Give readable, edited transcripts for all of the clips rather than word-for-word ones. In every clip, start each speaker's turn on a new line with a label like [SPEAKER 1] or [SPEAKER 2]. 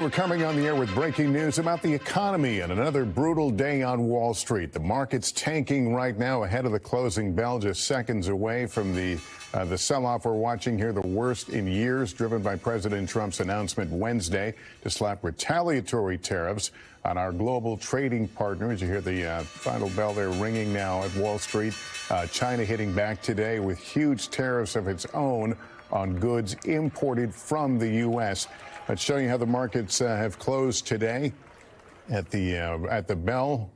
[SPEAKER 1] We're coming on the air with breaking news about the economy and another brutal day on Wall Street. The market's tanking right now ahead of the closing bell, just seconds away from the sell-off we're watching here, the worst in years, driven by President Trump's announcement Wednesday to slap retaliatory tariffs on our global trading partners. You hear the final bell there ringing now at Wall Street. China hitting back today with huge tariffs of its own on goods imported from the U.S. Let's show you how the markets have closed today at the bell.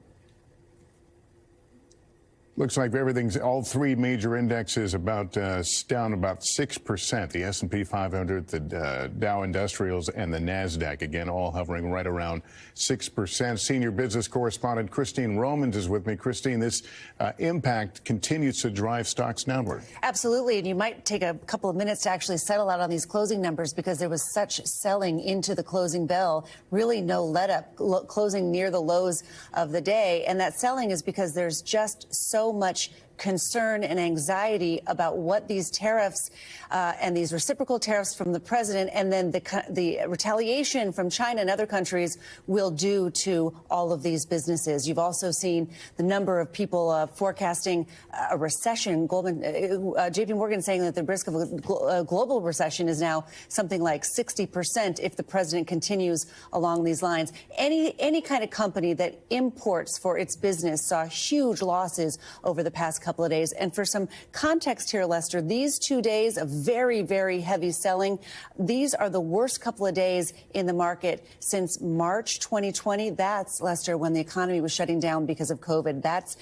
[SPEAKER 1] Looks like everything's, all three major indexes down about 6%. The S&P 500, the Dow Industrials, and the NASDAQ, again, all hovering right around 6%. Senior business correspondent Christine Romans is with me. Christine, this impact continues to drive stocks downward.
[SPEAKER 2] Absolutely, and you might take a couple of minutes to actually settle out on these closing numbers because there was such selling into the closing bell, really no let-up, closing near the lows of the day. And that selling is because there's just so much concern and anxiety about what these tariffs and these reciprocal tariffs from the president and then the retaliation from China and other countries will do to all of these businesses. You've also seen the number of people forecasting a recession. JP Morgan saying that the risk of a global recession is now something like 60% if the president continues along these lines. Any kind of company that imports for its business saw huge losses over the past couple of days. And for some context here, Lester, these 2 days of very, very heavy selling, these are the worst couple of days in the market since March 2020. That's, Lester, when the economy was shutting down because of COVID. That's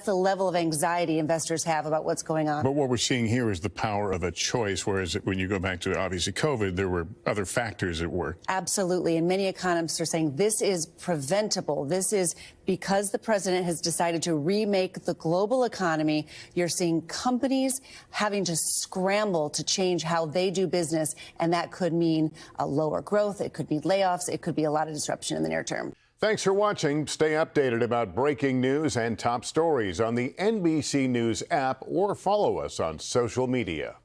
[SPEAKER 2] the level of anxiety investors have about what's going on.
[SPEAKER 1] But what we're seeing here is the power of a choice, whereas when you go back to, obviously, COVID, there were other factors at work.
[SPEAKER 2] Absolutely. And many economists are saying this is preventable. This is because the president has decided to remake the global economy. You're seeing companies having to scramble to change how they do business, and that could mean a lower growth. It could mean layoffs. It could be a lot of disruption in the near term.
[SPEAKER 1] Thanks for watching. Stay updated about breaking news and top stories on the NBC News app or follow us on social media.